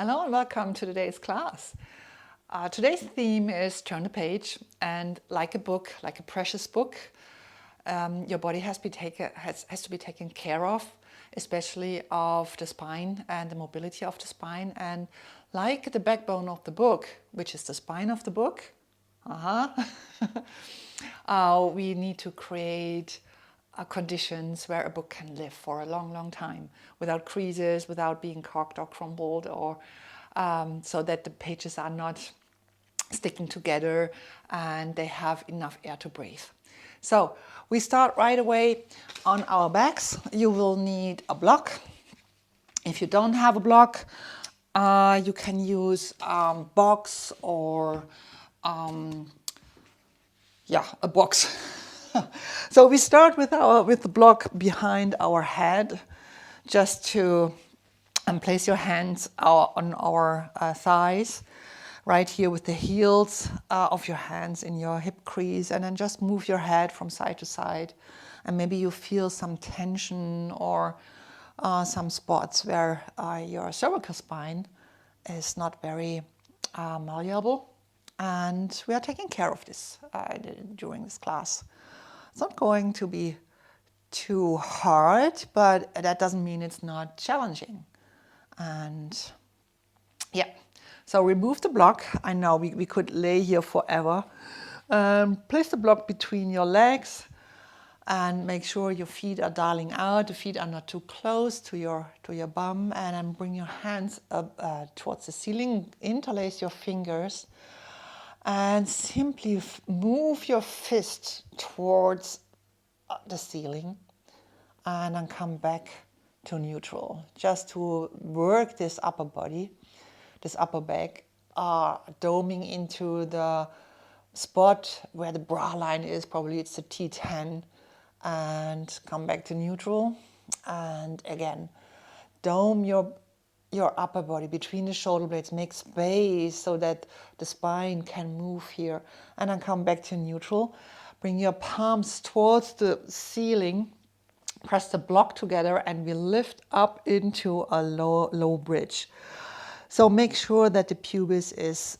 Hello and welcome to today's class. Today's theme is turn the page, and like a book, like a precious book, your body has to be taken care of, especially of the spine and the mobility of the spine. And like the backbone of the book, which is the spine of the book, we need to create conditions where a book can live for a long, long time without creases, without being cocked or crumbled, or so that the pages are not sticking together and they have enough air to breathe. So we start right away on our backs. You will need a block. If you don't have a block, you can use box or a box. So we start with the block behind our head, just to place your hands on our thighs, right here with the heels of your hands in your hip crease, and then just move your head from side to side. And maybe you feel some tension or some spots where your cervical spine is not very malleable. And we are taking care of this during this class. It's not going to be too hard, but that doesn't mean it's not challenging. And yeah, so remove the block. I know we could lay here forever. Place the block between your legs and make sure your feet are dialing out. The feet are not too close to your bum. And then bring your hands up towards the ceiling. Interlace your fingers. And simply move your fist towards the ceiling and then come back to neutral, just to work this upper body, this upper back, doming into the spot where the bra line is. Probably it's the T10, and come back to neutral. And again, dome your upper body between the shoulder blades, make space so that the spine can move here, and then come back to neutral. Bring your palms towards the ceiling, press the block together, and we lift up into a low bridge. So make sure that the pubis is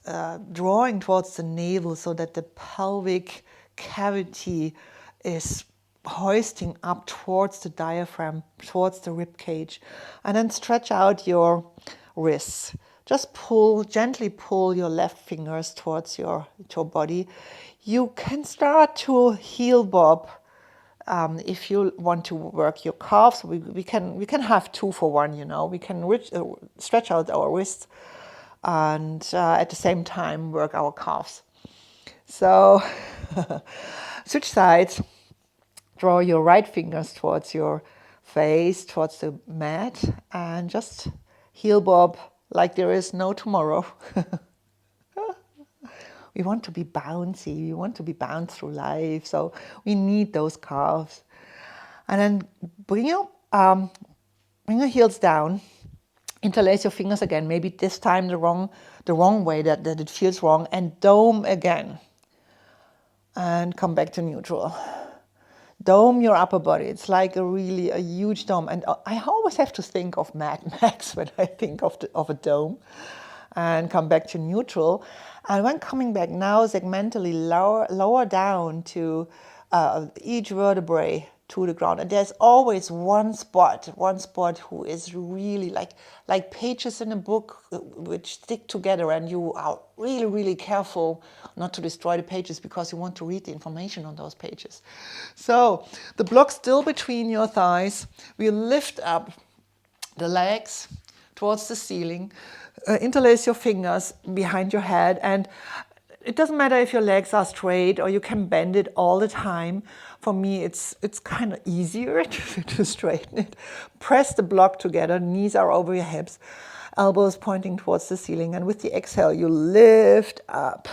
drawing towards the navel, so that the pelvic cavity is hoisting up towards the diaphragm, towards the rib cage. And then stretch out your wrists. Just gently pull your left fingers towards your body. You can start to heel bob if you want to work your calves. We can have 2 for 1, you know. We can stretch out our wrists and at the same time work our calves. So switch sides. Draw your right fingers towards your face, towards the mat, and just heel bob like there is no tomorrow. We want to be bouncy, we want to be bounced through life, so we need those calves. And then bring your heels down, interlace your fingers again, maybe this time the wrong way, that it feels wrong, and dome again. And come back to neutral. Dome your upper body. It's like a huge dome. And I always have to think of Mad Max when I think of a dome. And come back to neutral. And when coming back now, segmentally lower down to each vertebrae to the ground. And there's always one spot who is really like pages in a book which stick together, and you are really, really careful not to destroy the pages because you want to read the information on those pages. So the block still between your thighs. We lift up the legs towards the ceiling. Interlace your fingers behind your head, and it doesn't matter if your legs are straight or you can bend it all the time. For me, it's kind of easier to straighten it. Press the block together, knees are over your hips, elbows pointing towards the ceiling, and with the exhale, you lift up.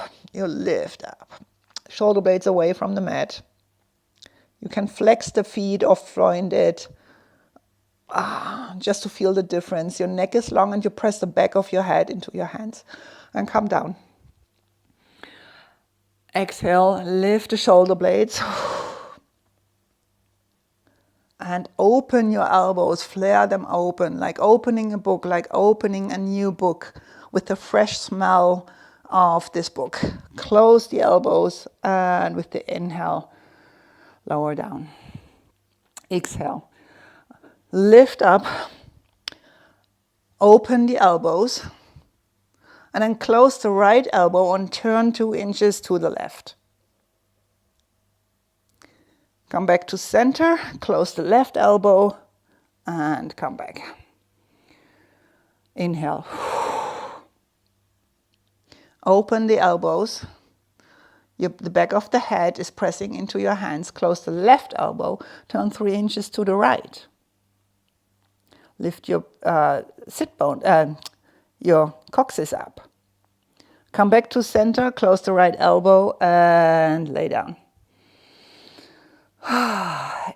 Shoulder blades away from the mat. You can flex the feet or floint it. Just to feel the difference. Your neck is long and you press the back of your head into your hands and come down. Exhale, lift the shoulder blades And open your elbows, flare them open, like opening a book, like opening a new book with the fresh smell of this book. Close the elbows, and with the inhale, lower down. Exhale. Lift up, open the elbows, and then close the right elbow and turn 2 inches to the left. Come back to center, close the left elbow, and come back. Inhale. Open the elbows. The back of the head is pressing into your hands. Close the left elbow, turn 3 inches to the right. Lift your sit bone, your coccyx up. Come back to center, close the right elbow, and lay down.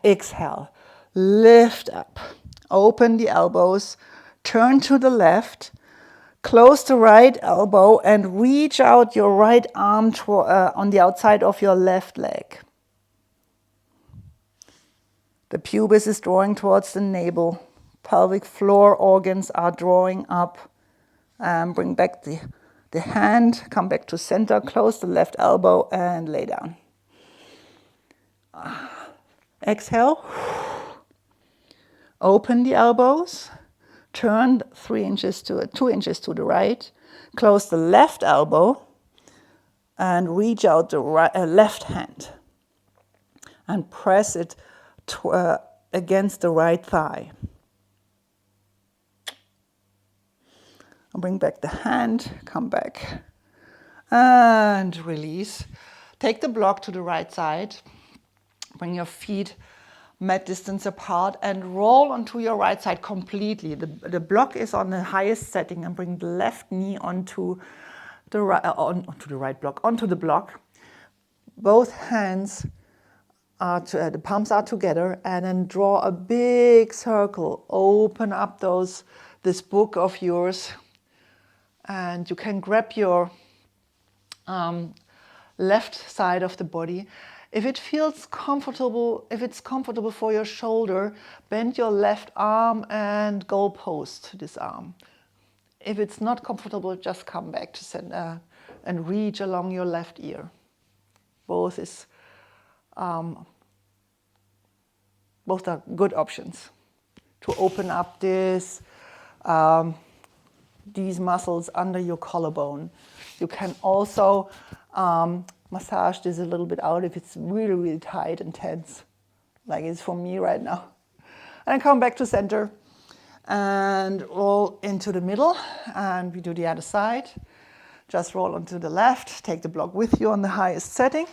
Exhale, lift up, open the elbows, turn to the left, close the right elbow and reach out your right arm on the outside of your left leg. The pubis is drawing towards the navel, pelvic floor organs are drawing up. Bring back the hand, come back to center, close the left elbow and lay down. Exhale, open the elbows, turn 2 inches to the right, close the left elbow and reach out the left hand and press it against the right thigh. Bring back the hand, come back and release. Take the block to the right side. Bring your feet mat distance apart and roll onto your right side completely. The block is on the highest setting and bring the left knee onto the block. Both hands the palms are together and then draw a big circle. Open up this book of yours and you can grab your left side of the body. If it feels comfortable, if it's comfortable for your shoulder, bend your left arm and goal post this arm. If it's not comfortable, just come back to center and reach along your left ear. Both are good options to open up these muscles under your collarbone. You can also massage this a little bit out if it's really, really tight and tense, like it's for me right now. And come back to center and roll into the middle, and we do the other side. Just roll onto the left, take the block with you on the highest setting,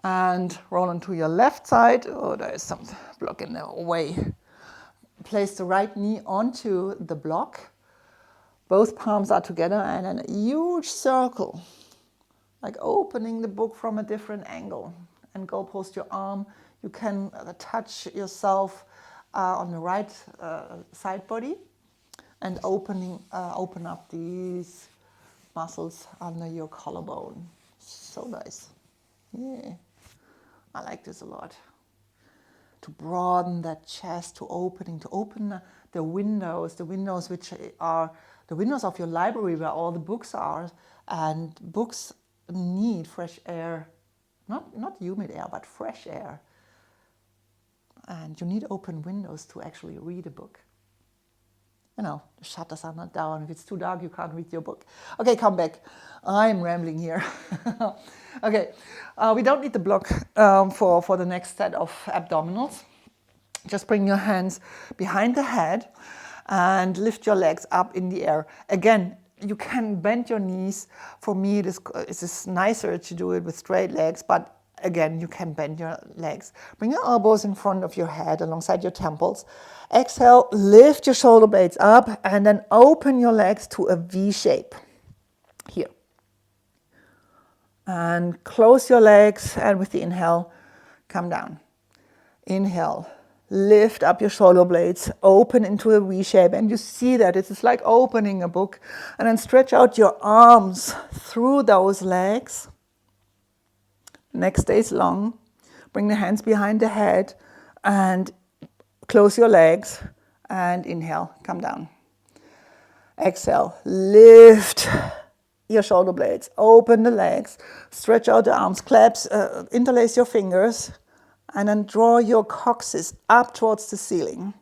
and roll onto your left side. Oh, there is some block in the way. Place the right knee onto the block. Both palms are together and then a huge circle, like opening the book from a different angle. And go post your arm. You can touch yourself on the right side body and open up these muscles under your collarbone. So nice. Yeah, I like this a lot. To broaden that chest, to open the windows which are the windows of your library where all the books are, and books need fresh air, not humid air, but fresh air. And you need open windows to actually read a book. You know, the shutters are not down. If it's too dark, you can't read your book. Okay, come back. I'm rambling here. Okay, we don't need the block for the next set of abdominals. Just bring your hands behind the head and lift your legs up in the air. Again, you can bend your knees. For me, it is nicer to do it with straight legs, but again, you can bend your legs. Bring your elbows in front of your head alongside your temples. Exhale, lift your shoulder blades up and then open your legs to a V shape. Here. And close your legs, and with the inhale, come down. Inhale. Lift up your shoulder blades, open into a V shape, and you see that it is like opening a book. And then stretch out your arms through those legs. Neck stays long. Bring the hands behind the head And close your legs and inhale, come down. Exhale, lift your shoulder blades, open the legs, stretch out the arms, interlace your fingers, and then draw your coccyx up towards the ceiling.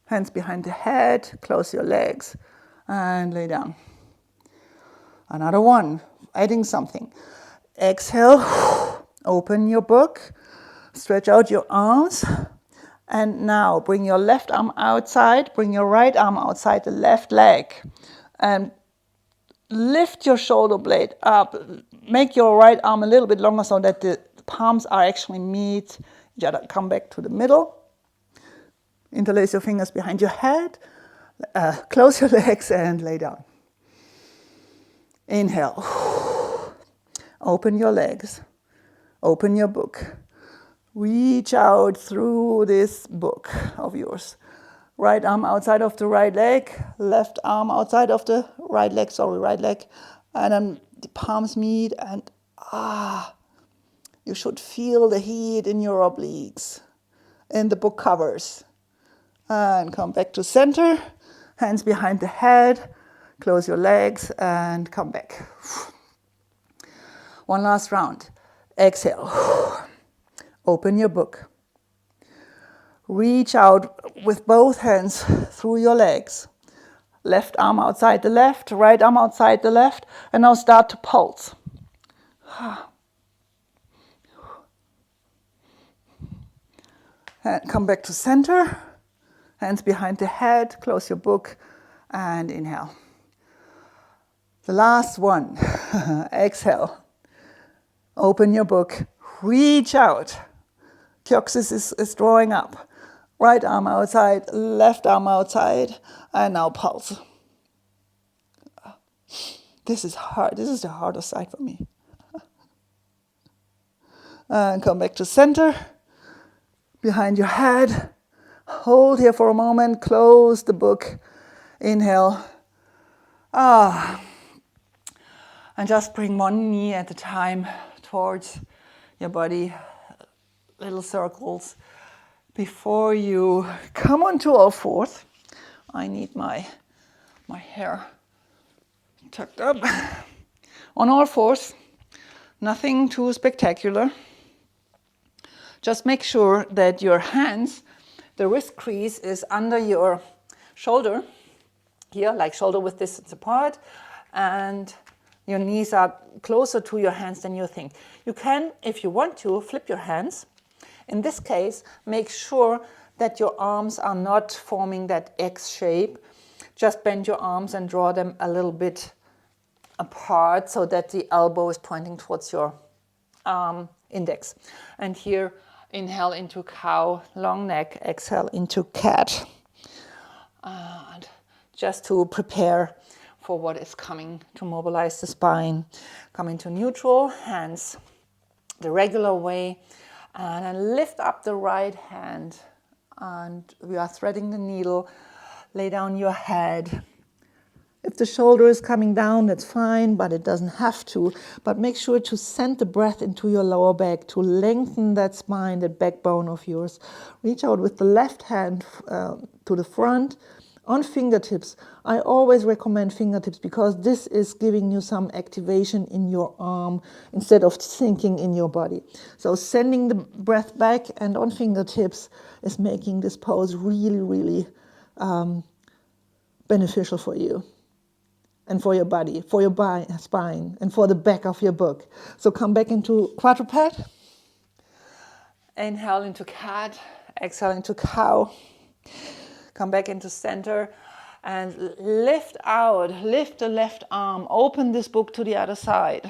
Hands behind the head, close your legs, and lay down. Another one, adding something. Exhale, open your book, stretch out your arms, and now bring your left arm outside, bring your right arm outside the left leg, and lift your shoulder blade up. Make your right arm a little bit longer so that the palms are actually meet each other. Come back to the middle. Interlace your fingers behind your head. Close your legs and lay down. Inhale. Open your legs. Open your book. Reach out through this book of yours. Right arm outside of the right leg. Left arm outside of the right leg. And then the palms meet and you should feel the heat in your obliques, in the book covers. And come back to center. Hands behind the head. Close your legs and come back. One last round. Exhale. Open your book. Reach out with both hands through your legs. Left arm outside the left, right arm outside the left, and now start to pulse. And come back to center. Hands behind the head, close your book, and inhale. The last one. Exhale. Open your book. Reach out. Coccyx is drawing up. Right arm outside, left arm outside, and now pulse. This is hard. This is the hardest side for me. And come back to center. Behind your head. Hold here for a moment. Close the book. Inhale. And just bring one knee at a time towards your body. Little circles. Before you come onto all fours, I need my hair tucked up. On all fours, nothing too spectacular. Just make sure that your hands, the wrist crease is under your shoulder, here, like shoulder width distance apart, and your knees are closer to your hands than you think. You can, if you want to, flip your hands. In this case, make sure that your arms are not forming that X shape. Just bend your arms and draw them a little bit apart so that the elbow is pointing towards your index. And here, inhale into cow, long neck, exhale into cat. And just to prepare for what is coming, to mobilize the spine. Come into neutral, hands the regular way. And then lift up the right hand. And we are threading the needle. Lay down your head. If the shoulder is coming down, that's fine, but it doesn't have to. But make sure to send the breath into your lower back, to lengthen that spine, that backbone of yours. Reach out with the left hand to the front on fingertips. I always recommend fingertips because this is giving you some activation in your arm instead of sinking in your body. So sending the breath back and on fingertips is making this pose really, really beneficial for you. And for your body, for your spine, and for the back of your book. So come back into quadruped. Inhale into cat, exhale into cow. Come back into center and lift out, lift the left arm, open this book to the other side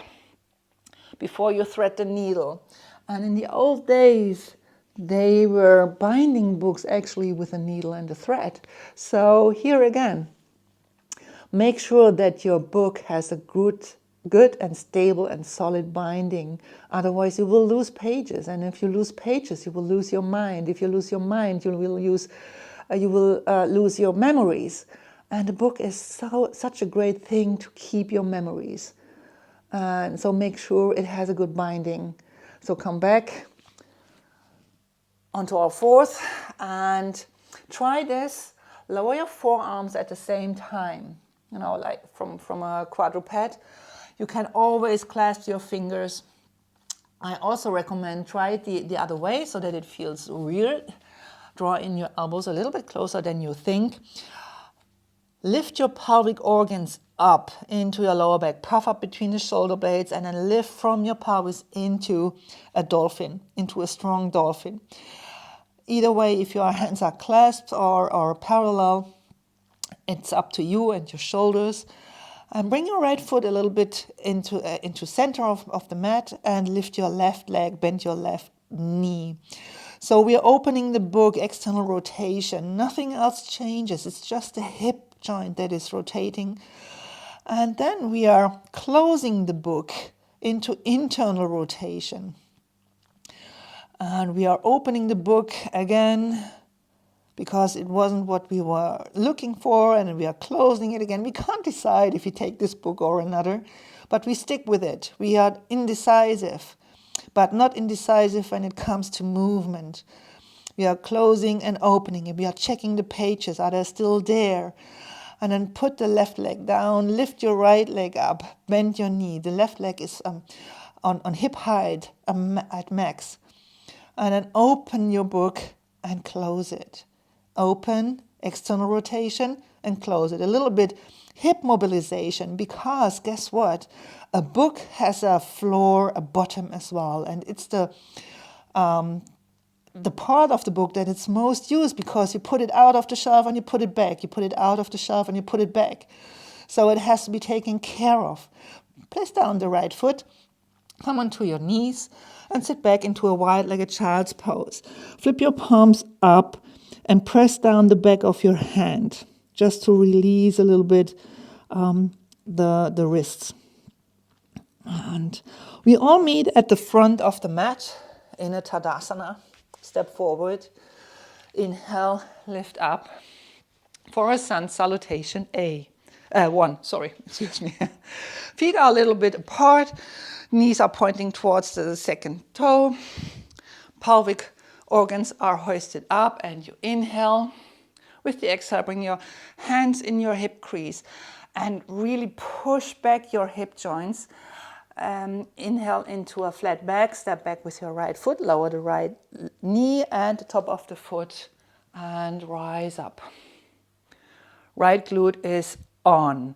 before you thread the needle. And in the old days, they were binding books actually with a needle and a thread. So here again, make sure that your book has a good and stable and solid binding. Otherwise, you will lose pages. And if you lose pages, you will lose your mind. If you lose your mind, you will lose your memories. And a book is such a great thing to keep your memories. And so make sure it has a good binding. So come back onto our fourth, and try this. Lower your forearms at the same time, you know, like from a quadruped. You can always clasp your fingers. I also recommend try it the other way so that it feels weird. Draw in your elbows a little bit closer than you think. Lift your pelvic organs up into your lower back. Puff up between the shoulder blades and then lift from your pelvis into a dolphin, into a strong dolphin. Either way, if your hands are clasped or parallel, it's up to you and your shoulders. And bring your right foot a little bit into center of the mat and lift your left leg, bend your left knee. So we are opening the book, external rotation. Nothing else changes. It's just the hip joint that is rotating. And then we are closing the book into internal rotation. And we are opening the book again because it wasn't what we were looking for, and we are closing it again. We can't decide if we take this book or another, but we stick with it. We are indecisive, but not indecisive when it comes to movement. We are closing and opening it. We are checking the pages. Are they still there? And then put the left leg down, lift your right leg up, bend your knee. The left leg is on hip height at max. And then open your book and close it. Open, external rotation, and close it. A little bit hip mobilization, because guess what? A book has a floor, a bottom as well. And it's the part of the book that it's most used, because you put it out of the shelf and you put it back. You put it out of the shelf and you put it back. So it has to be taken care of. Place down the right foot. Come onto your knees and sit back into a wide-legged child's pose. Flip your palms up and press down the back of your hand just to release a little bit the wrists. And we all meet at the front of the mat in a Tadasana. Step forward. Inhale, lift up for a sun salutation excuse me. Feet are a little bit apart. Knees are pointing towards the second toe. Pelvic organs are hoisted up, and you inhale. With the exhale, bring your hands in your hip crease and really push back your hip joints. Inhale into a flat back. Step back with your right foot. Lower the right knee and the top of the foot and rise up. Right glute is on.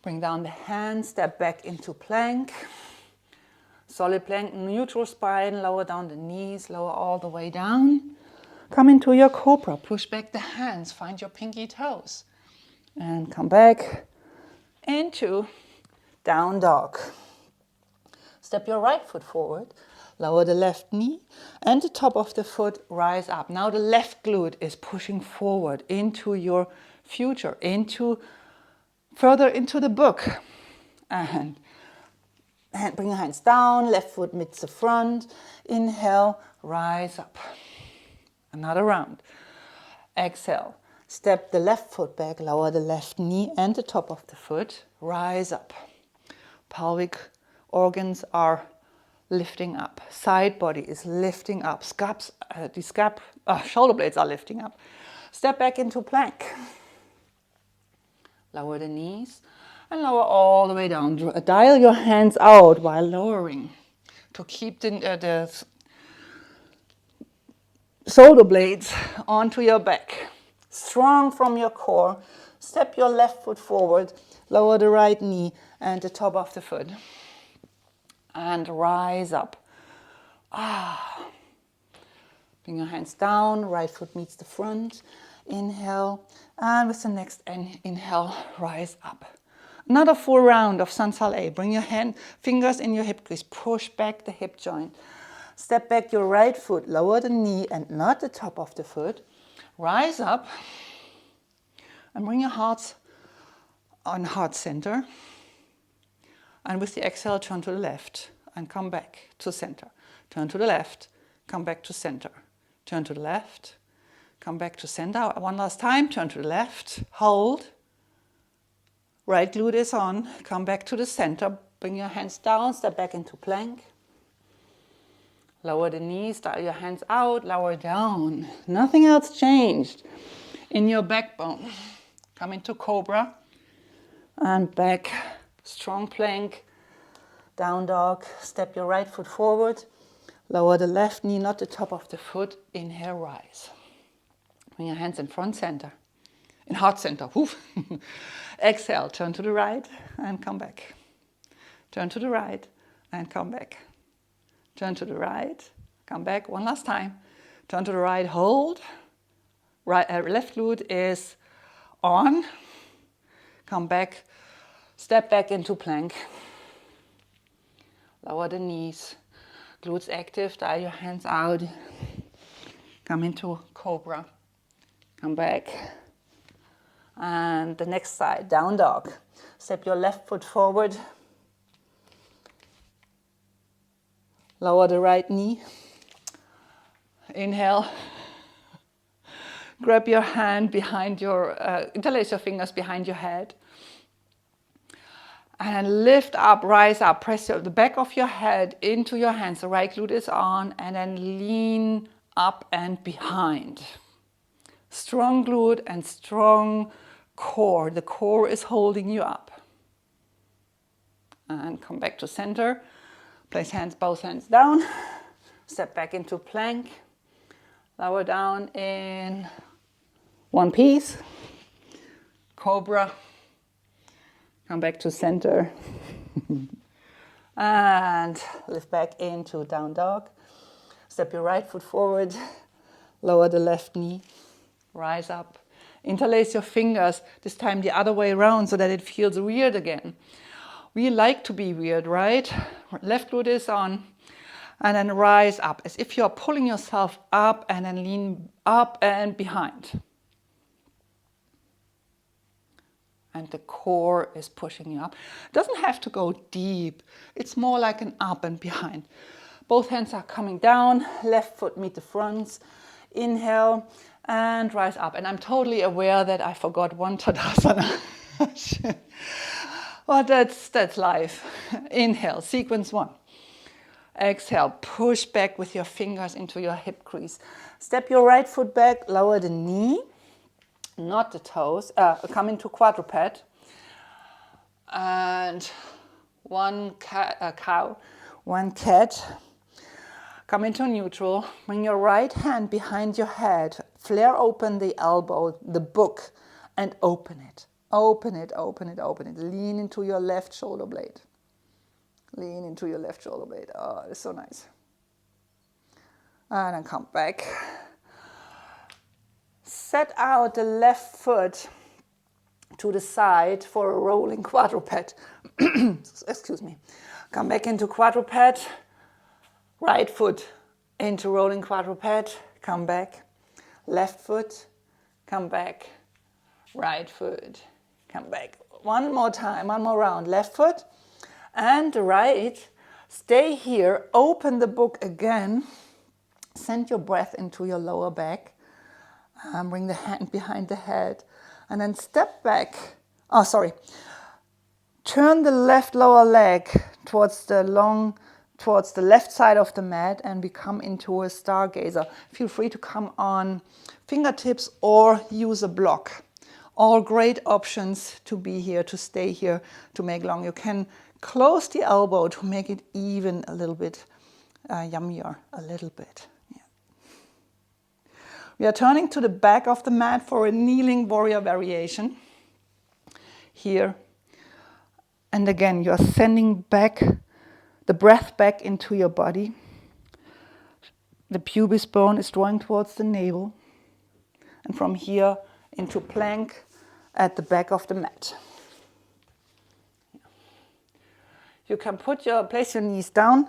Bring down the hands. Step back into plank. Solid plank, neutral spine, lower down the knees, lower all the way down. Come into your cobra, push back the hands, find your pinky toes. And come back into down dog. Step your right foot forward, lower the left knee, and the top of the foot, rise up. Now the left glute is pushing forward into your future, further into the book. And bring your hands down, left foot meets the front. Inhale, rise up. Another round. Exhale, step the left foot back, lower the left knee and the top of the foot, rise up. Pelvic organs are lifting up. Side body is lifting up. Shoulder blades are lifting up. Step back into plank. Lower the knees. And lower all the way down. Dial your hands out while lowering to keep the shoulder blades onto your back. Strong from your core. Step your left foot forward. Lower the right knee and the top of the foot. And rise up. Bring your hands down. Right foot meets the front. Inhale. And with the next inhale, rise up. Another full round of Sal A. Bring your fingers in your hip crease. Push back the hip joint. Step back your right foot. Lower the knee and not the top of the foot. Rise up. And bring your heart on heart center. And with the exhale, turn to the left and come back to center. Turn to the left. Come back to center. Turn to the left. Come back to center. One last time. Turn to the left. Hold. Right glute is on. Come back to the center. Bring your hands down. Step back into plank. Lower the knees, dial your hands out, lower down. Nothing else changed in your backbone. Come into cobra and back. Strong plank, down dog. Step your right foot forward. Lower the left knee, not the top of the foot. Inhale, rise. Bring your hands in front center, in heart center. Exhale, turn to the right and come back. Turn to the right and come back. Turn to the right, come back. One last time. Turn to the right, hold. Right, left glute is on. Come back. Step back into plank. Lower the knees. Glutes active. Dial your hands out. Come into cobra. Come back. And the next side, down dog. Step your left foot forward. Lower the right knee. Inhale. Grab your hand behind your, interlace your fingers behind your head. And lift up, rise up, press the back of your head into your hands. The right glute is on, and then lean up and behind. Strong glute and strong core. The core is holding you up. And come back to center. Place both hands down. Step back into plank. Lower down in one piece. Cobra. Come back to center. And lift back into down dog. Step your right foot forward. Lower the left knee. Rise up. Interlace your fingers, this time the other way around so that it feels weird again. We like to be weird, right? Left glute is on. And then rise up as if you're pulling yourself up and then lean up and behind. And the core is pushing you up. It doesn't have to go deep. It's more like an up and behind. Both hands are coming down. Left foot meet the fronts. Inhale and rise up. And I'm totally aware that I forgot one Tadasana. Well, that's life. Inhale, sequence one. Exhale, push back with your fingers into your hip crease. Step your right foot back, lower the knee, not the toes. Come into quadruped. And one cow, one cat. Come into neutral. Bring your right hand behind your head. Flare open the elbow, the book, and open it. Open it, open it, open it. Lean into your left shoulder blade. Lean into your left shoulder blade. Oh, it's so nice. And then come back. Set out the left foot to the side for a rolling quadruped. Excuse me. Come back into quadruped. Right foot into rolling quadruped. Come back. Left foot. Come back. Right foot. Come back. One more time, one more round. Left foot and right. Stay here. Open the book again. Send your breath into your lower back. Bring the hand behind the head. And then step back. Oh, sorry. Turn the left lower leg towards the left side of the mat and become into a stargazer. Feel free to come on fingertips or use a block. All great options to be here, to stay here, to make long. You can close the elbow to make it even a little bit yummier, a little bit. Yeah. We are turning to the back of the mat for a kneeling warrior variation. Here. And again, you are sending back the breath back into your body. The pubis bone is drawing towards the navel. And from here into plank at the back of the mat. You can place your knees down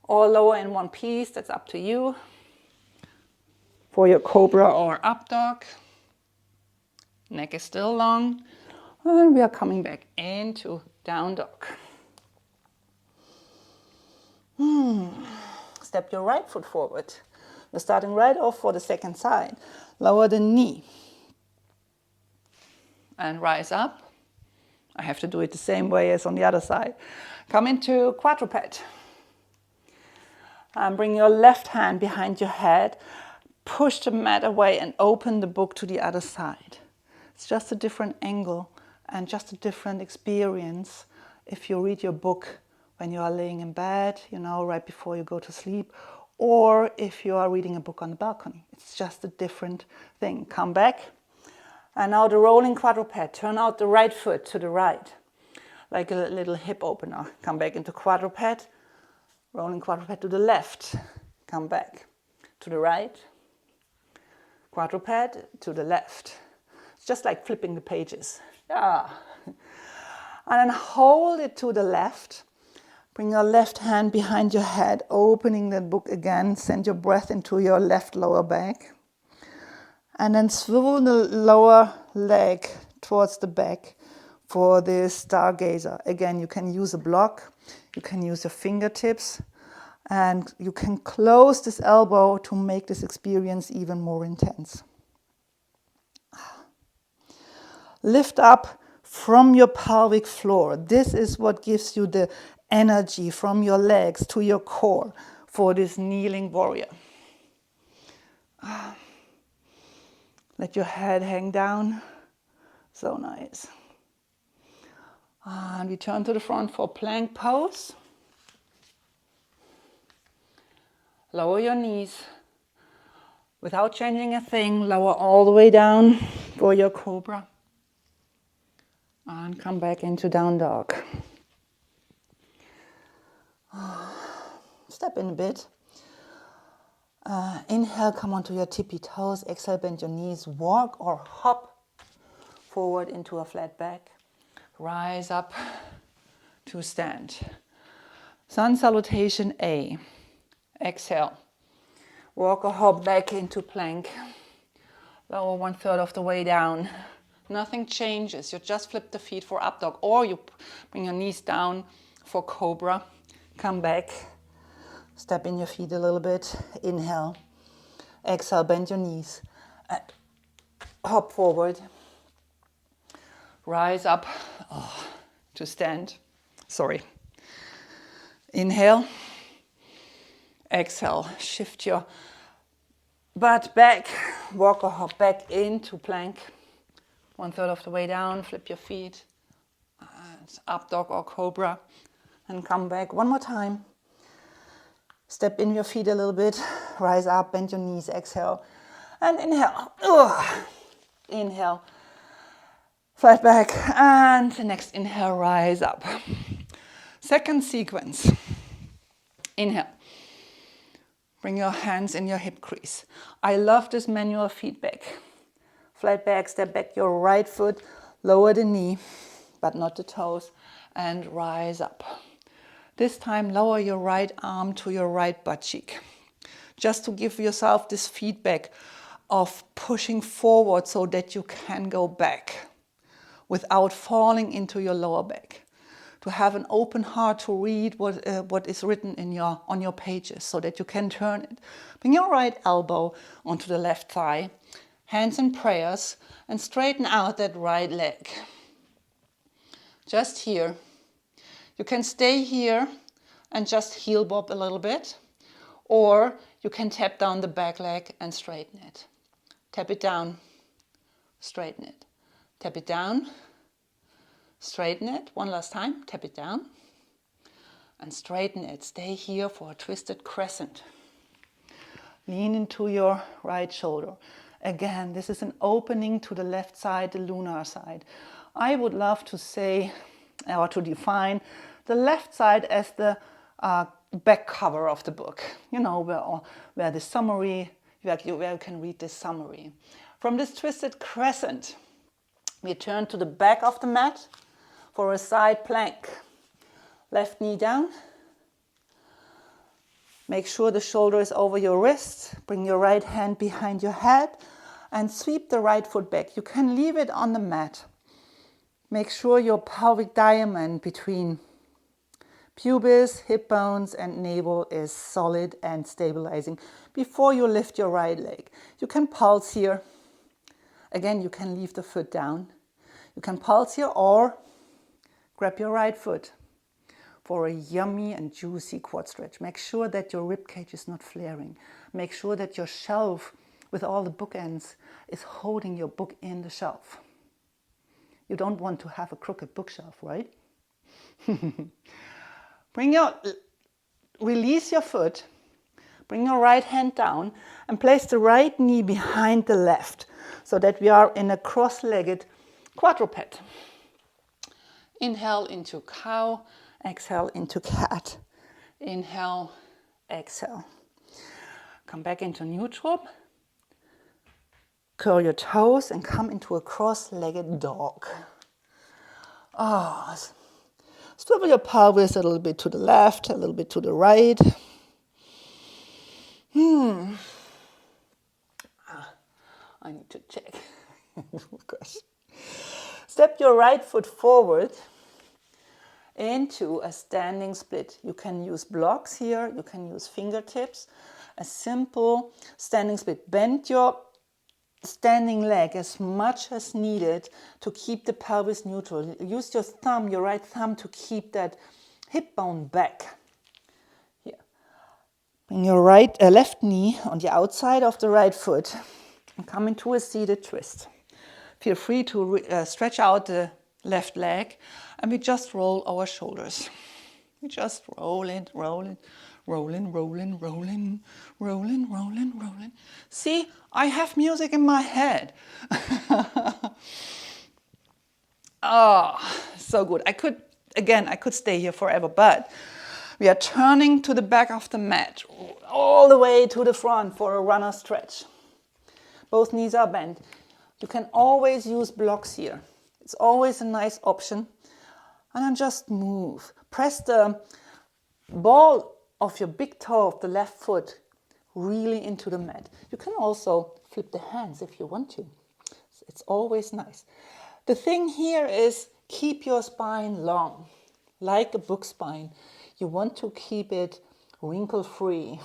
or lower in one piece, that's up to you. For your cobra or up dog. Neck is still long. And we are coming back into down dog. Step your right foot forward. We're starting right off for the second side. Lower the knee. And rise up. I have to do it the same way as on the other side. Come into quadruped. And bring your left hand behind your head. Push the mat away and open the book to the other side. It's just a different angle and just a different experience if you read your book when you are laying in bed, you know, right before you go to sleep, or if you are reading a book on the balcony. It's just a different thing. Come back. And now the rolling quadruped. Turn out the right foot to the right, like a little hip opener. Come back into quadruped. Rolling quadruped to the left. Come back to the right. Quadruped to the left. It's just like flipping the pages. Yeah. And then hold it to the left. Bring your left hand behind your head, opening the book again. Send your breath into your left lower back. And then swivel the lower leg towards the back for this stargazer. Again, you can use a block. You can use your fingertips. And you can close this elbow to make this experience even more intense. Lift up from your pelvic floor. This is what gives you the energy from your legs to your core for this kneeling warrior. Let your head hang down. So nice. And we turn to the front for plank pose. Lower your knees. Without changing a thing, lower all the way down for your cobra. And come back into down dog. Step in a bit. Inhale, come onto your tippy toes. Exhale, bend your knees. Walk or hop forward into a flat back. Rise up to stand. Sun salutation A. Exhale. Walk or hop back into plank. Lower 1/3 of the way down. Nothing changes. You just flip the feet for up dog, or you bring your knees down for cobra. Come back. Step in your feet a little bit. Inhale. Exhale, bend your knees. Hop forward. Rise up to stand. Sorry. Inhale. Exhale. Shift your butt back. Walk or hop back into plank. 1/3 of the way down. Flip your feet. Up dog or cobra. And come back. One more time. Step in your feet a little bit. Rise up. Bend your knees. Exhale. And inhale. Inhale. Flat back. And the next inhale. Rise up. Second sequence. Inhale. Bring your hands in your hip crease. I love this manual feedback. Flat back, step back your right foot, lower the knee, but not the toes, and rise up. This time, lower your right arm to your right butt cheek. Just to give yourself this feedback of pushing forward so that you can go back without falling into your lower back. To have an open heart to read what is written on your pages so that you can turn it. Bring your right elbow onto the left thigh, hands in prayers, and straighten out that right leg. Just here. You can stay here and just heel bob a little bit, or you can tap down the back leg and straighten it. Tap it down, straighten it. Tap it down, straighten it. One last time, tap it down and straighten it. Stay here for a twisted crescent. Lean into your right shoulder. Again, this is an opening to the left side, the lunar side. I would love to say, or to define, the left side as the back cover of the book. You know, where the summary, where you can read this summary. From this twisted crescent, we turn to the back of the mat for a side plank. Left knee down. Make sure the shoulder is over your wrist. Bring your right hand behind your head and sweep the right foot back. You can leave it on the mat. Make sure your pelvic diamond between pubis, hip bones, and navel is solid and stabilizing before you lift your right leg. You can pulse here. Again, you can leave the foot down. You can pulse here or grab your right foot for a yummy and juicy quad stretch. Make sure that your rib cage is not flaring. Make sure that your shelf with all the bookends is holding your book in the shelf. You don't want to have a crooked bookshelf, right? Release your foot, bring your right hand down and place the right knee behind the left so that we are in a cross-legged quadruped. Inhale into cow, exhale into cat. Inhale, exhale. Come back into neutral. Curl your toes and come into a cross-legged dog. Swivel your pelvis a little bit to the left, a little bit to the right. I need to check. Of course. Step your right foot forward into a standing split. You can use blocks here, you can use fingertips. A simple standing split. Bend your standing leg as much as needed to keep the pelvis neutral. Use your thumb, your right thumb, to keep that hip bone back. Here. Bring your left knee on the outside of the right foot and come into a seated twist. Feel free to stretch out the left leg, and we just roll our shoulders. We just roll it, roll it, rolling, rolling, rolling, rolling, rolling, rolling. See, I have music in my head. So good. I could stay here forever, but we are turning to the back of the mat, all the way to the front for a runner stretch. Both knees are bent. You can always use blocks here. It's always a nice option. And then just move. Press the ball of your big toe of the left foot really into the mat. You can also flip the hands if you want to. It's always nice. The thing here is keep your spine long, like a book spine. You want to keep it wrinkle-free.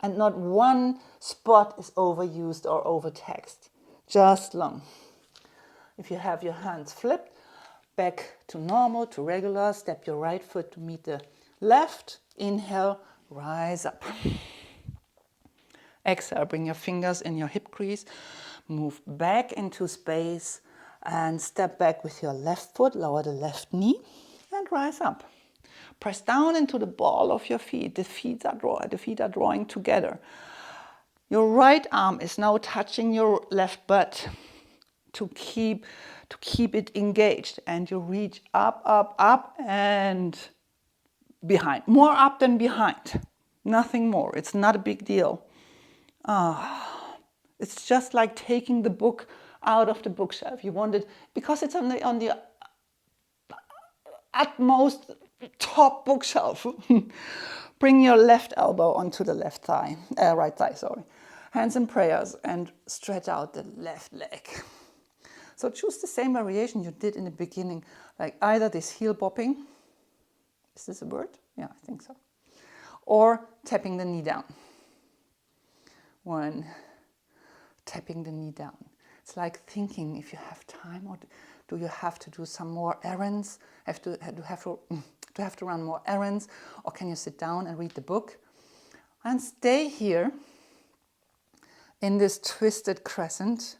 And not one spot is overused or overtaxed. Just long. If you have your hands flipped, back to normal, to regular, step your right foot to meet the left. Inhale, rise up. Exhale, bring your fingers in your hip crease. Move back into space and step back with your left foot. Lower the left knee and rise up. Press down into the ball of your feet. The feet are drawing together. Your right arm is now touching your left butt to keep it engaged. And you reach up, up, up and behind. More up than behind. Nothing more. It's not a big deal. It's just like taking the book out of the bookshelf. You want it because it's on the utmost top bookshelf. Bring your left elbow onto the right thigh, sorry. Hands in prayers and stretch out the left leg. So choose the same variation you did in the beginning, like either this heel bopping, is this a word? Yeah, I think so. Or tapping the knee down. One, tapping the knee down. It's like thinking if you have time, or do you have to do some more errands? Have to run more errands, or can you sit down and read the book? And stay here in this twisted crescent,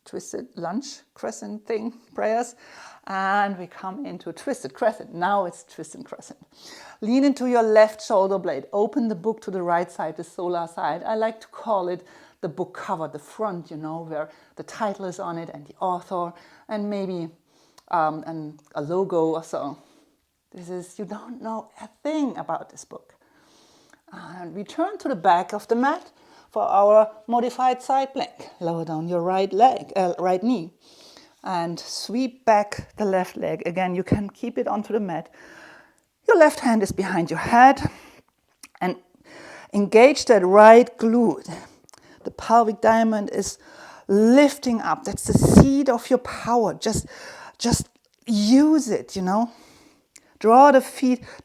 twisted lunge crescent thing, prayers, and we come into twisted crescent. Now it's twisted crescent. Lean into your left shoulder blade. Open the book to the right side, the solar side. I like to call it the book cover, the front, where the title is on it and the author, and maybe a logo or so. You don't know a thing about this book. And we turn to the back of the mat for our modified side plank. Lower down your right knee, and sweep back the left leg. Again, you can keep it onto the mat. Your left hand is behind your head, and engage that right glute. The pelvic diamond is lifting up. That's the seed of your power. Just use it, Draw the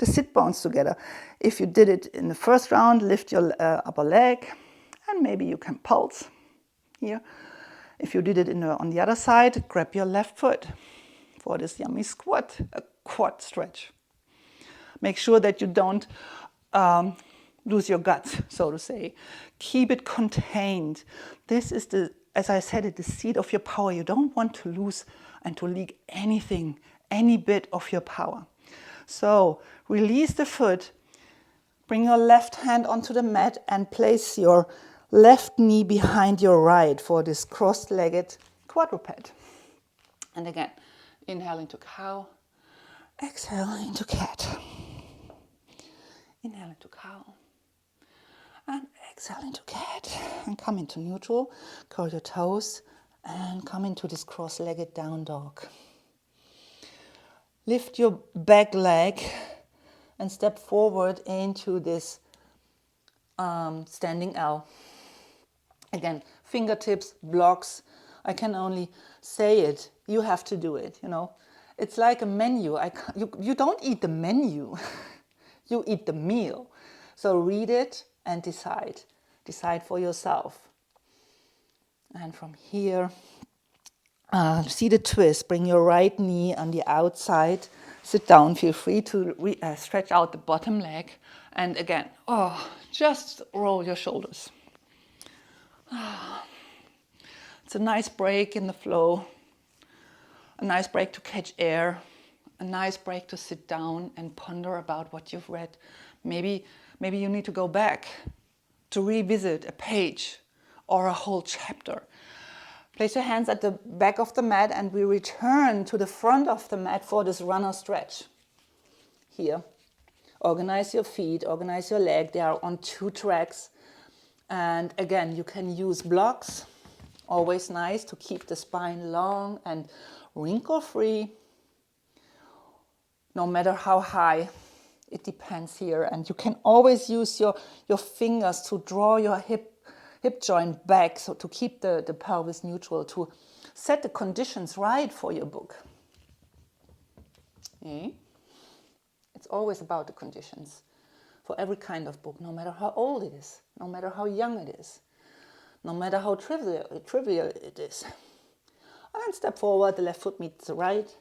sit bones together. If you did it in the first round, lift your upper leg, and maybe you can pulse here. If you did it on the other side, grab your left foot for this yummy squat, a quad stretch. Make sure that you don't lose your guts, so to say. Keep it contained. This is as I said, the seat of your power. You don't want to lose and to leak anything, any bit of your power. So release the foot, bring your left hand onto the mat and place your left knee behind your right for this cross-legged quadruped. And again, inhale into cow, exhale into cat. Inhale into cow, and exhale into cat. And come into neutral, curl your toes, and come into this cross-legged down dog. Lift your back leg and step forward into this standing L. Again, fingertips, blocks. I can only say it. You have to do it, you know. It's like a menu. You don't eat the menu. You eat the meal. So read it and decide. Decide for yourself. And from here, see the twist. Bring your right knee on the outside. Sit down. Feel free to stretch out the bottom leg. And again, just roll your shoulders. It's a nice break in the flow. A nice break to catch air. A nice break to sit down and ponder about what you've read. Maybe you need to go back to revisit a page or a whole chapter. Place your hands at the back of the mat and we return to the front of the mat for this runner stretch. Here. Organize your feet, organize your leg. They are on 2 tracks. And again, you can use blocks. Always nice to keep the spine long and wrinkle-free. No matter how high, it depends here. And you can always use your fingers to draw your hip joint back, so to keep the pelvis neutral, to set the conditions right for your book. Okay? It's always about the conditions for every kind of book, no matter how old it is, no matter how young it is, no matter how trivial it is. And then step forward, the left foot meets the right.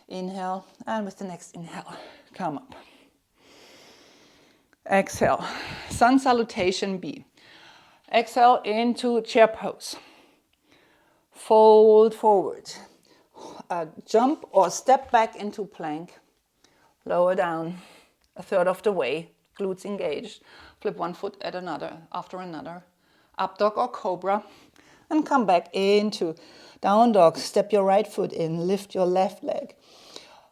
Inhale, and with the next inhale, come up. Exhale, sun salutation B. Exhale into chair pose. Fold forward. Jump or step back into plank. Lower down a third of the way, glutes engaged. Flip one foot at another, after another. Up dog or cobra. And come back into down dog. Step your right foot in, lift your left leg.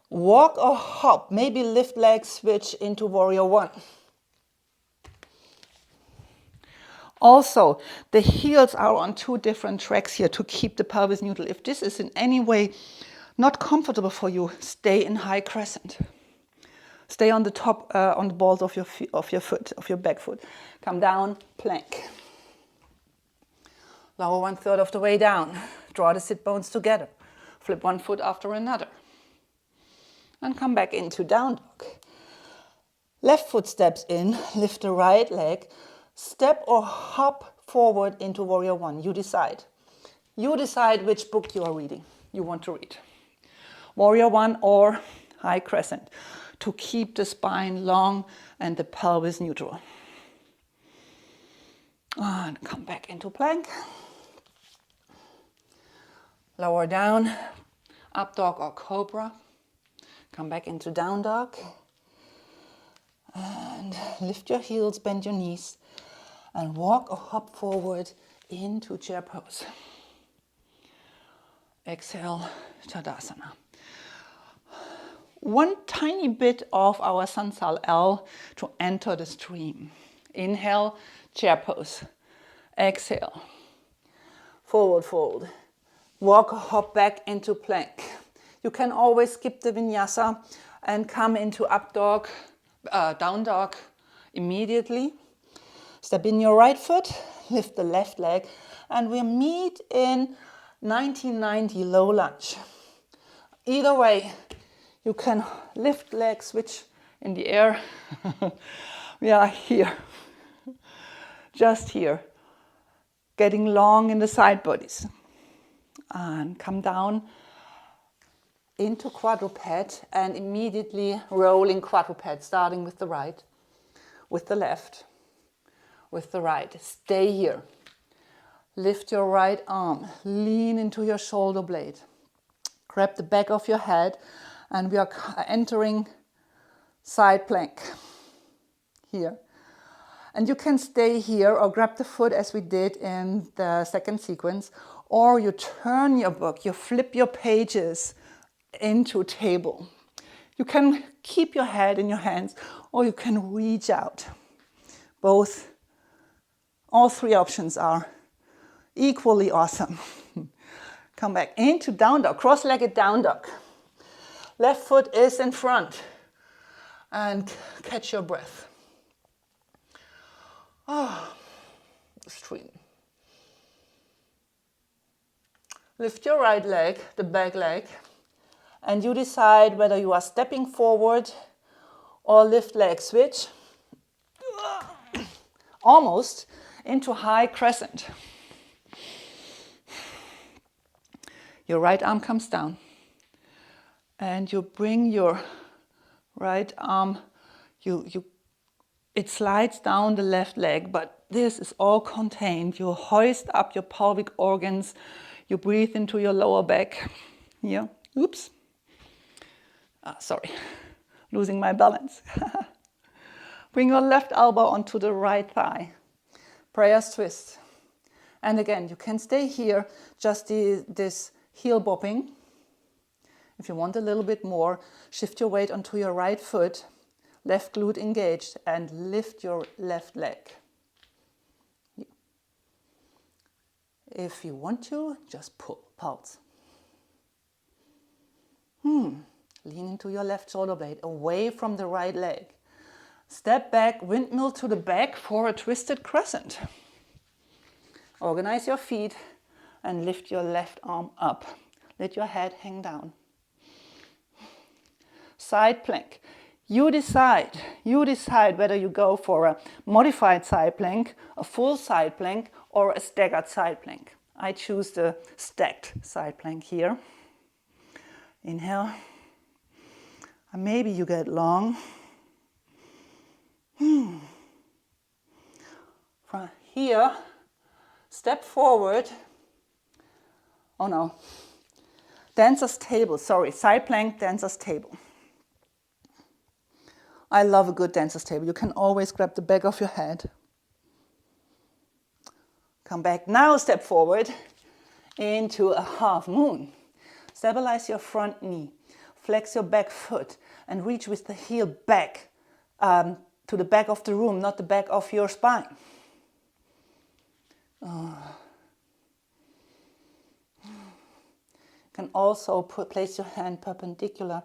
Walk or hop, maybe lift leg, switch into warrior one. Also, the heels are on 2 different tracks here to keep the pelvis neutral. If this is in any way not comfortable for you, stay in high crescent. Stay on the top, on the balls of your foot, of your back foot. Come down, plank. Lower 1/3 of the way down. Draw the sit bones together. Flip one foot after another. And come back into down dog. Left foot steps in, lift the right leg. Step or hop forward into warrior one. You decide. You decide which book you are reading, you want to read. Warrior one or high crescent, to keep the spine long and the pelvis neutral. And come back into plank. Lower down, up dog or cobra. Come back into down dog. And lift your heels, bend your knees. And walk or hop forward into chair pose. Exhale, Tadasana. One tiny bit of our sun Sal L to enter the stream. Inhale, chair pose. Exhale, forward fold. Walk or hop back into plank. You can always skip the vinyasa and come into up dog, down dog immediately. Step in your right foot, lift the left leg, and we meet in 1990 low lunge. Either way, you can lift leg, switch in the air. We are here, just here, getting long in the side bodies. And come down into quadruped and immediately rolling quadruped, starting with the right, with the left, with the right. Stay here. Lift your right arm, lean into your shoulder blade. Grab the back of your head, and we are entering side plank here. And you can stay here or grab the foot as we did in the second sequence, or you turn your book, you flip your pages into table. You can keep your head in your hands, or you can reach out. All three options are equally awesome. Come back into down dog, cross-legged down dog. Left foot is in front. And catch your breath. Stream. Lift your right leg, the back leg, and you decide whether you are stepping forward or lift leg switch. Almost into high crescent. Your right arm comes down, and you bring your right arm, it slides down the left leg, but this is all contained. You hoist up your pelvic organs, you breathe into your lower back. Here, oops. Sorry, losing my balance. Bring your left elbow onto the right thigh. Prayers twist. And again, you can stay here, just this heel bopping. If you want a little bit more, shift your weight onto your right foot, left glute engaged, and lift your left leg. If you want to, just pull, pulse. Lean into your left shoulder blade, away from the right leg. Step back, windmill to the back for a twisted crescent. Organize your feet and lift your left arm up. Let your head hang down. Side plank. You decide whether you go for a modified side plank, a full side plank, or a staggered side plank. I choose the stacked side plank here. Inhale. And maybe you get long. From here, step forward. Oh no. Dancer's table, side plank, dancer's table. I love a good dancer's table. You can always grab the back of your head. Come back. Now step forward into a half moon. Stabilize your front knee. Flex your back foot and reach with the heel back to the back of the room, not the back of your spine. You can also place your hand perpendicular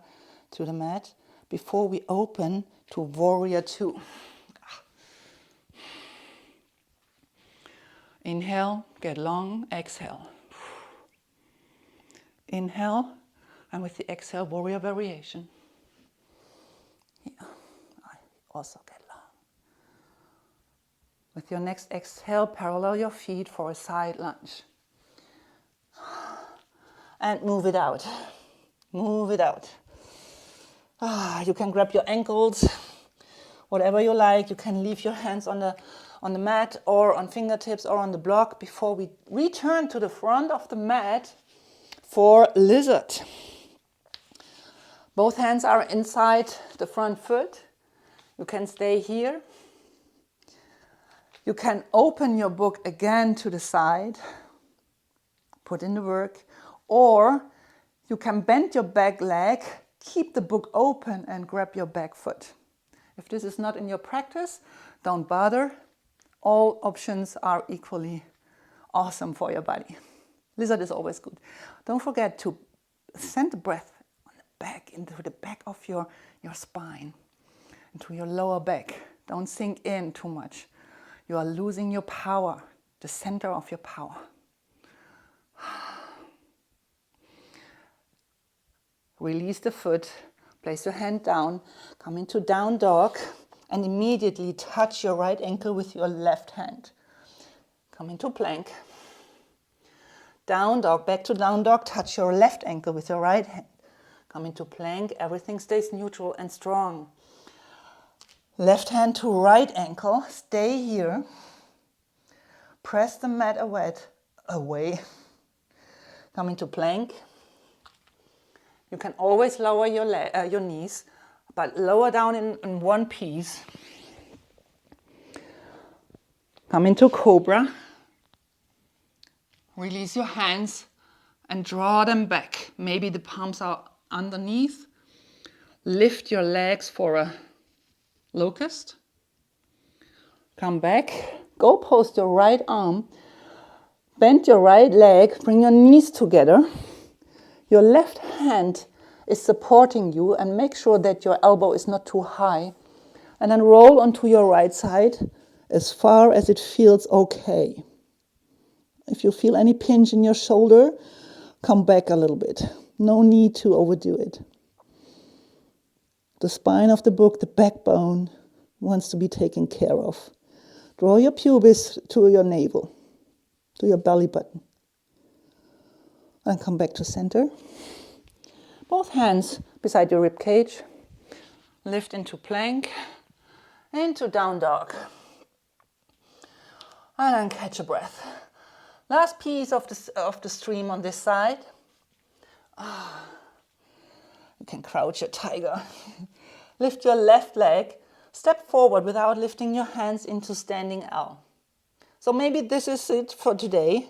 to the mat before we open to Warrior Two. Inhale, get long, exhale. Inhale, and with the exhale, Warrior Variation. Here, I also get long. With your next exhale, parallel your feet for a side lunge. And move it out. Move it out. You can grab your ankles, whatever you like. You can leave your hands on the mat or on fingertips or on the block before we return to the front of the mat for lizard. Both hands are inside the front foot. You can stay here. You can open your book again to the side, put in the work, or you can bend your back leg, keep the book open and grab your back foot. If this is not in your practice, don't bother. All options are equally awesome for your body. Lizard is always good. Don't forget to send the breath on the back, into the back of your spine, into your lower back. Don't sink in too much. You are losing your power, the center of your power. Release the foot, place your hand down, come into down dog, and immediately touch your right ankle with your left hand. Come into plank. Down dog, back to down dog, touch your left ankle with your right hand. Come into plank. Everything stays neutral and strong. Left hand to right ankle. Stay here. Press the mat away. Come into plank. You can always lower your knees, but lower down in one piece. Come into cobra. Release your hands and draw them back. Maybe the palms are underneath. Lift your legs for a locust. Come back. Go post your right arm. Bend your right leg. Bring your knees together. Your left hand is supporting you, and make sure that your elbow is not too high. And then roll onto your right side as far as it feels okay. If you feel any pinch in your shoulder, come back a little bit. No need to overdo it. The spine of the book, the backbone, wants to be taken care of. Draw your pubis to your navel, to your belly button. And come back to center. Both hands beside your rib cage. Lift into plank, into down dog. And then catch a breath. Last piece of the stream on this side. You can crouch your tiger. Lift your left leg. Step forward without lifting your hands into standing L. So maybe this is it for today,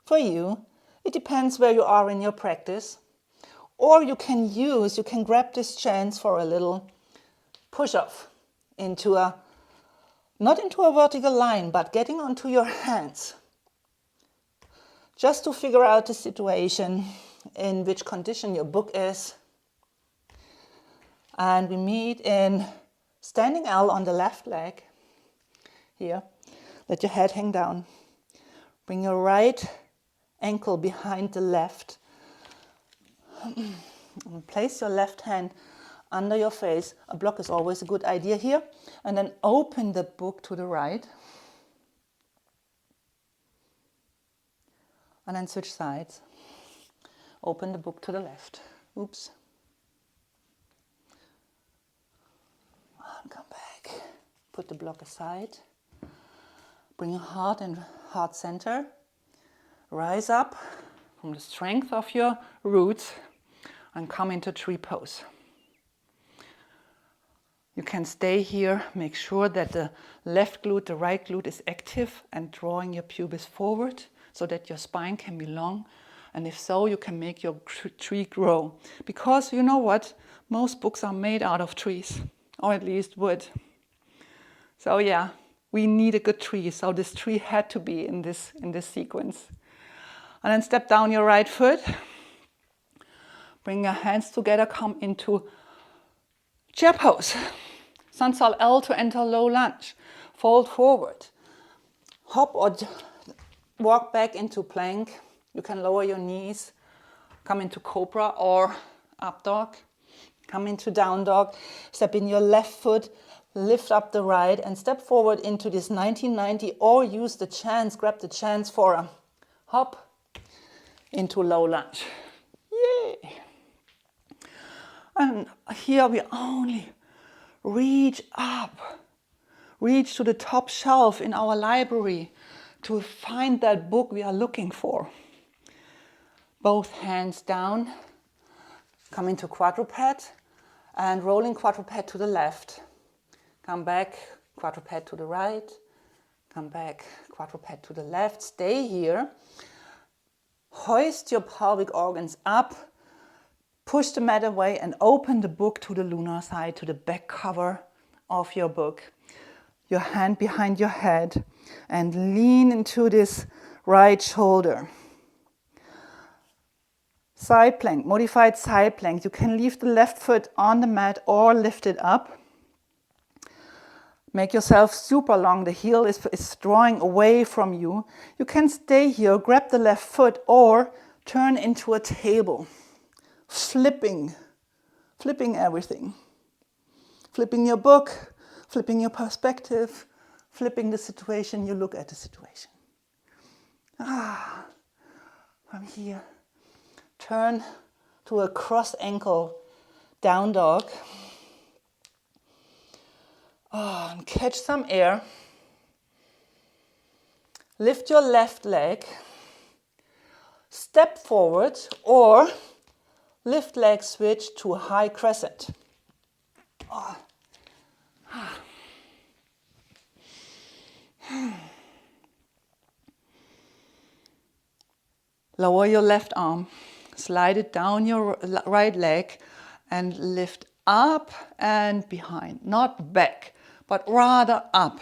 for you. It depends where you are in your practice. Or you can grab this chance for a little push-off not into a vertical line, but getting onto your hands. Just to figure out the situation, in which condition your book is. And we meet in standing L on the left leg. Here, let your head hang down. Bring your right ankle behind the left. And place your left hand under your face. A block is always a good idea here. And then open the book to the right. And then switch sides. Open the book to the left. Oops. And come back. Put the block aside. Bring your heart and heart center. Rise up from the strength of your roots and come into tree pose. You can stay here. Make sure that the left glute, the right glute is active and drawing your pubis forward so that your spine can be long. And if so, you can make your tree grow. Because you know what? Most books are made out of trees, or at least wood. So yeah, we need a good tree. So this tree had to be in this sequence. And then step down your right foot. Bring your hands together, come into chair pose. Sun Sal L to enter low lunge. Fold forward. Hop or walk back into plank. You can lower your knees. Come into cobra or up dog. Come into down dog. Step in your left foot. Lift up the right and step forward into this 1990, or use the chance, grab the chance for a hop into low lunge. Yay! And here we only reach up, reach to the top shelf in our library to find that book we are looking for. Both hands down, come into quadruped and rolling quadruped to the left. Come back, quadruped to the right. Come back, quadruped to the left. Stay here. Hoist your pelvic organs up. Push the mat away and open the book to the lunar side, to the back cover of your book. Your hand behind your head and lean into this right shoulder. Side plank, modified side plank. You can leave the left foot on the mat or lift it up. Make yourself super long. The heel is drawing away from you. You can stay here, grab the left foot or turn into a table. Flipping everything. Flipping your book, flipping your perspective, flipping the situation. You look at the situation. From here, turn to a cross ankle Down dog. And catch some air. Lift your left leg. Step forward or lift leg switch to high crescent. Lower your left arm, slide it down your right leg and lift up and behind, not back, but rather up.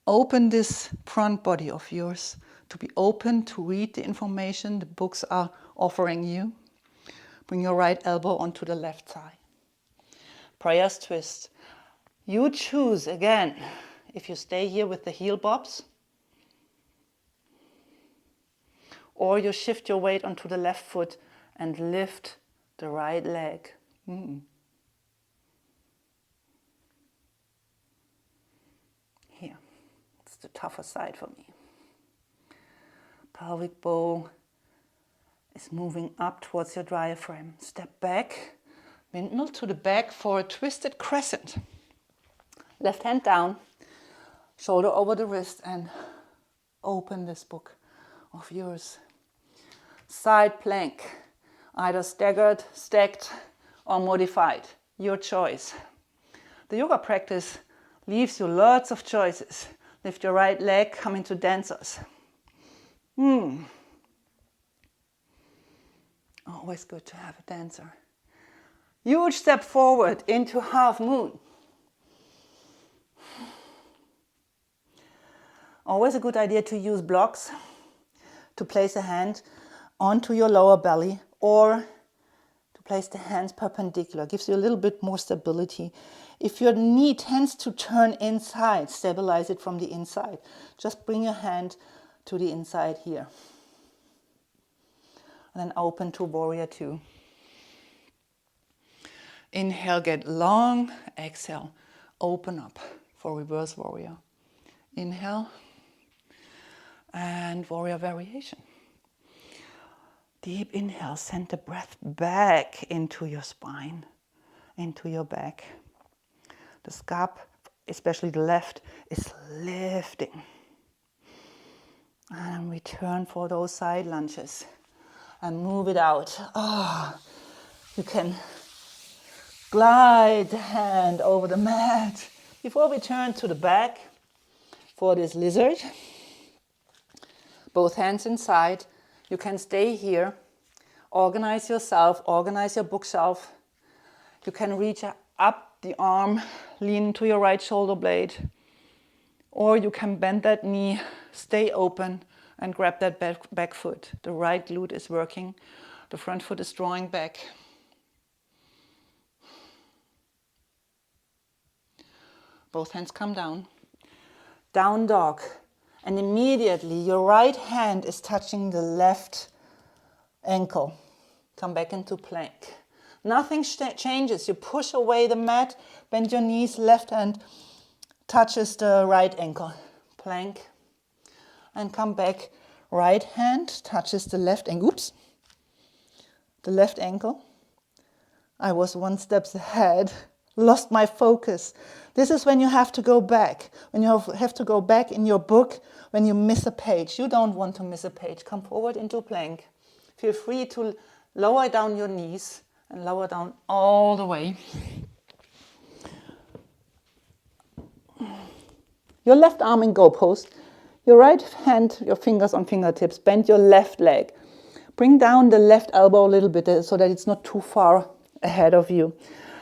Open this front body of yours to be open to read the information the books are offering you. Bring your right elbow onto the left thigh. Prayers twist. You choose again if you stay here with the heel bobs or you shift your weight onto the left foot and lift the right leg. Here, it's the tougher side for me. Pelvic bow is moving up towards your diaphragm. Step back, windmill to the back for a twisted crescent. Left hand down, shoulder over the wrist and open this book of yours. Side plank, either staggered, stacked or modified, your choice. The yoga practice leaves you lots of choices. Lift your right leg, come into dancers. Always good to have a dancer. Huge step forward into half moon. Always a good idea to use blocks to place a hand onto your lower belly or to place the hands perpendicular. Gives you a little bit more stability. If your knee tends to turn inside, stabilize it from the inside. Just bring your hand to the inside here. And then open to warrior two. Inhale, get long. Exhale, open up for reverse warrior. Inhale and warrior variation. Deep inhale, send the breath back into your spine, into your back. The scalp, especially the left, is lifting. And return for those side lunges and move it out. You can glide the hand over the mat. Before we turn to the back for this lizard, both hands inside. You can stay here, organize yourself, organize your bookshelf. You can reach up the arm, lean to your right shoulder blade, or you can bend that knee, stay open, and grab that back foot. The right glute is working, the front foot is drawing back. Both hands come down. Down dog. And immediately your right hand is touching the left ankle. Come back into plank. Nothing changes. You push away the mat, bend your knees, left hand touches the right ankle. Plank. And come back. Right hand touches the left ankle. Oops. The left ankle. I was one step ahead. Lost my focus. This is when you have to go back. When you have to go back in your book, when you miss a page. You don't want to miss a page. Come forward into plank. Feel free to lower down your knees and lower down all the way. Your left arm in go pose. Your right hand, your fingers on fingertips. Bend your left leg. Bring down the left elbow a little bit so that it's not too far ahead of you.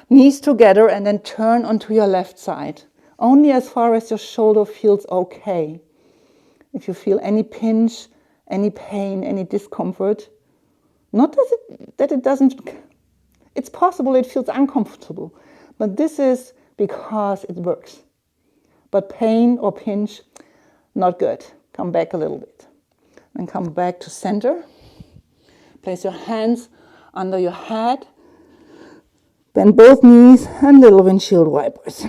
Knees together and then turn onto your left side. Only as far as your shoulder feels okay. If you feel any pinch, any pain, any discomfort, not that it doesn't, it's possible it feels uncomfortable, but this is because it works. But pain or pinch, not good. Come back a little bit. Then come back to center. Place your hands under your head. Bend both knees and little windshield wipers.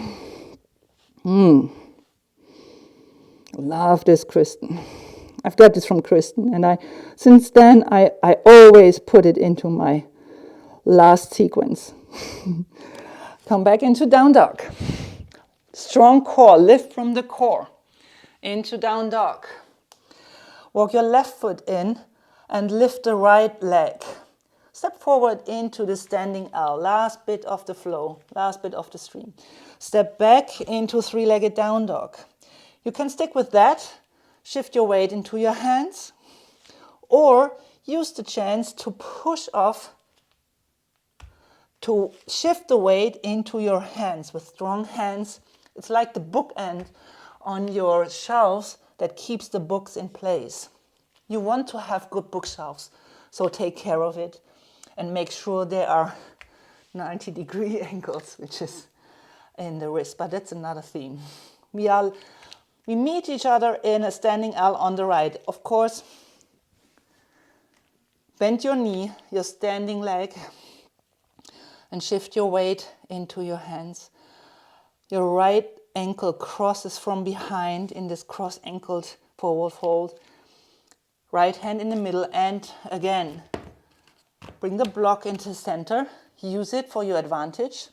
Love this, Kristen. I've got this from Kristen, and since then I always put it into my last sequence. Come back into down dog. Strong core, lift from the core. Into down dog. Walk your left foot in and lift the right leg. Step forward into the standing L. Last bit of the flow, last bit of the stream. Step back into three-legged down dog. You can stick with that. Shift your weight into your hands. Or use the chance to push off, to shift the weight into your hands with strong hands. It's like the bookend on your shelves that keeps the books in place. You want to have good bookshelves, so take care of it and make sure there are 90-degree angles, which is in the wrist, but that's another theme. We meet each other in a standing L on the right. Of course, bend your knee, your standing leg, and shift your weight into your hands. Your right ankle crosses from behind in this cross-ankled forward fold. Right hand in the middle, and again, bring the block into center. Use it for your advantage.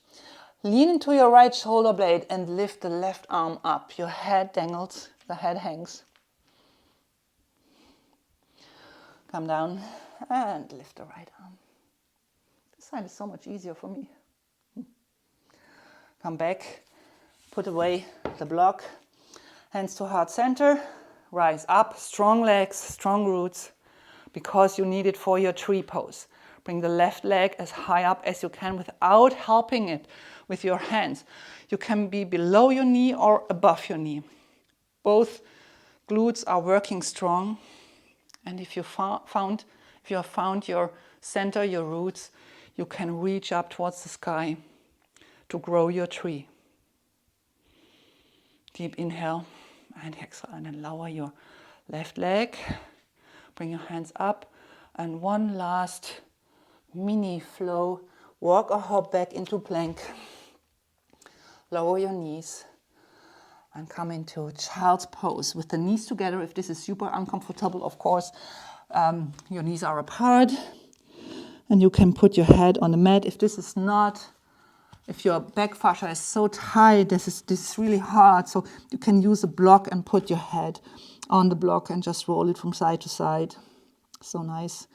Lean into your right shoulder blade and lift the left arm up. Your head dangles, the head hangs. Come down and lift the right arm. This side is so much easier for me. Come back, put away the block. Hands to heart center. Rise up, strong legs, strong roots, because you need it for your tree pose. Bring the left leg as high up as you can without helping it with your hands. You can be below your knee or above your knee. Both glutes are working strong. And if you have found your center, your roots, you can reach up towards the sky to grow your tree. Deep inhale and exhale, and then lower your left leg. Bring your hands up, and one last mini flow. Walk or hop back into plank. Lower your knees and come into child's pose with the knees together. If this is super uncomfortable, of course, your knees are apart, and you can put your head on the mat. If this is not, if your back fascia is so tight, this is really hard, so you can use a block and put your head on the block and just roll it from side to side. So nice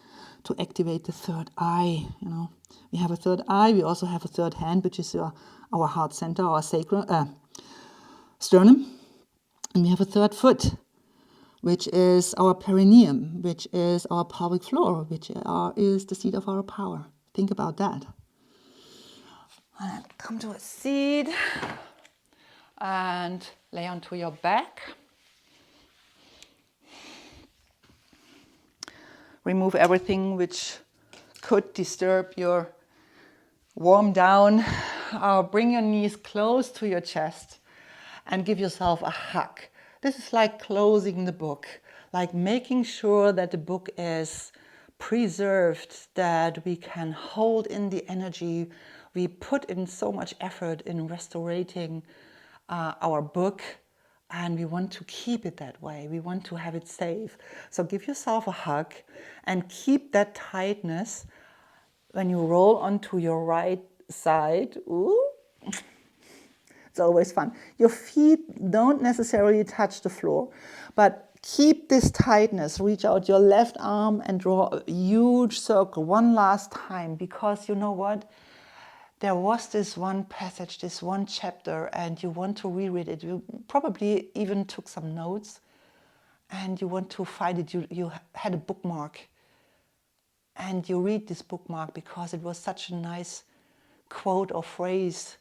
to activate the third eye. We have a third eye. We also have a third hand, which is our heart center, our sacrum, sternum. And we have a third foot, which is our perineum, which is our pelvic floor, which is the seat of our power. Think about that. And come to a seat and lay onto your back. Remove everything which could disturb your warm down. Bring your knees close to your chest and give yourself a hug. This is like closing the book, like making sure that the book is preserved, that we can hold in the energy. We put in so much effort in restoring our book, and we want to keep it that way. We want to have it safe. So give yourself a hug and keep that tightness when you roll onto your right side. Ooh. It's always fun. Your feet don't necessarily touch the floor, but keep this tightness. Reach out your left arm and draw a huge circle one last time, because you know what? There was this one passage, this one chapter, and you want to reread it. You probably even took some notes, and you want to find it. You had a bookmark, and you read this bookmark because it was such a nice quote or phrase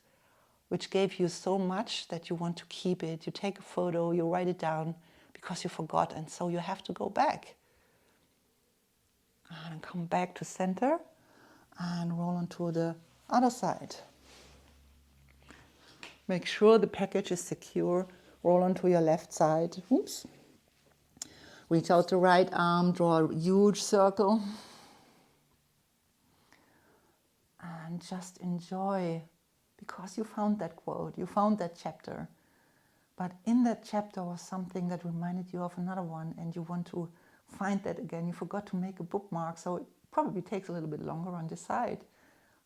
which gave you so much that you want to keep it. You take a photo, you write it down because you forgot, and so you have to go back. And come back to center and roll onto the other side. Make sure the package is secure. Roll onto your left side. Oops. Reach out the right arm, draw a huge circle. And just enjoy, because you found that quote, you found that chapter. But in that chapter was something that reminded you of another one, and you want to find that again. You forgot to make a bookmark, so it probably takes a little bit longer on this side.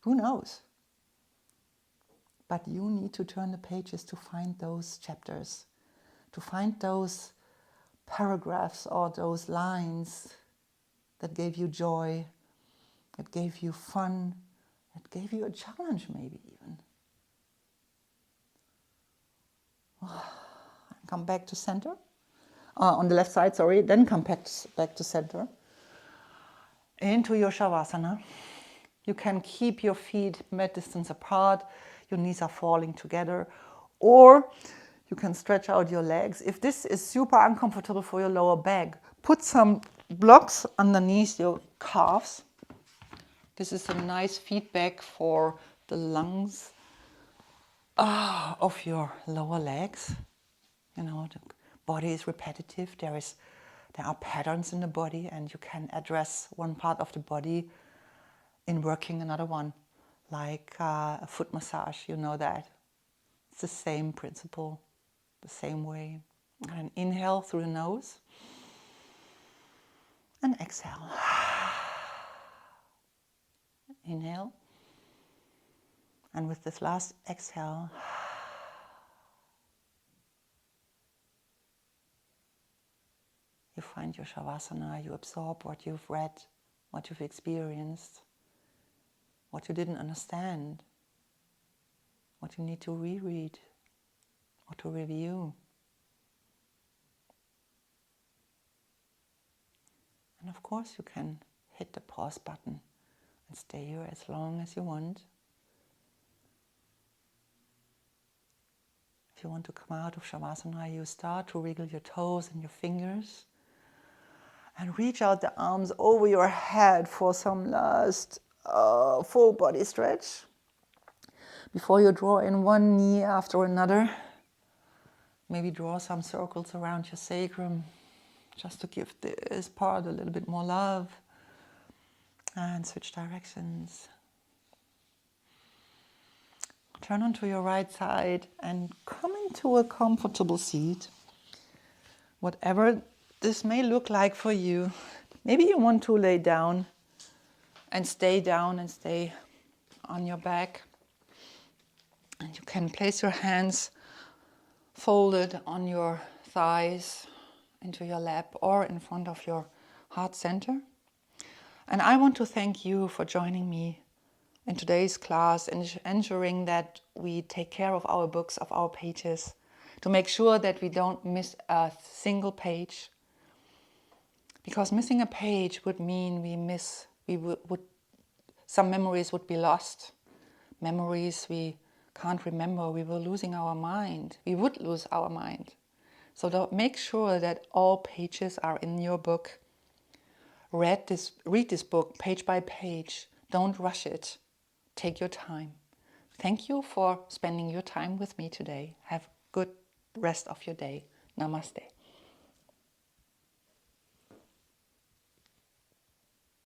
Who knows? But you need to turn the pages to find those chapters, to find those paragraphs or those lines that gave you joy, that gave you fun, that gave you a challenge maybe even. Come back to center. On the left side, sorry. Then come back to center. Into your Shavasana. You can keep your feet mid-distance apart. Your knees are falling together. Or you can stretch out your legs. If this is super uncomfortable for your lower back, put some blocks underneath your calves. This is a nice feedback for the lungs of your lower legs. You know, the body is repetitive. There are patterns in the body, and you can address one part of the body in working another one, like a foot massage. You know that. It's the same principle, the same way. And inhale through the nose, and exhale. Inhale, and with this last exhale, you find your Shavasana, you absorb what you've read, what you've experienced, what you didn't understand, what you need to reread or to review. And of course you can hit the pause button and stay here as long as you want. If you want to come out of Shavasana, you start to wriggle your toes and your fingers and reach out the arms over your head for some last full body stretch. Before you draw in one knee after another, maybe draw some circles around your sacrum just to give this part a little bit more love. And switch directions. Turn onto your right side and come into a comfortable seat. Whatever this may look like for you. Maybe you want to lay down and stay on your back. And you can place your hands folded on your thighs, into your lap, or in front of your heart center. And I want to thank you for joining me in today's class and ensuring that we take care of our books, of our pages, to make sure that we don't miss a single page. Because missing a page would mean some memories would be lost. Memories we can't remember, we were losing our mind. We would lose our mind. So make sure that all pages are in your book. Read this book page by page. Don't rush it. Take your time. Thank you for spending your time with me today. Have a good rest of your day. Namaste.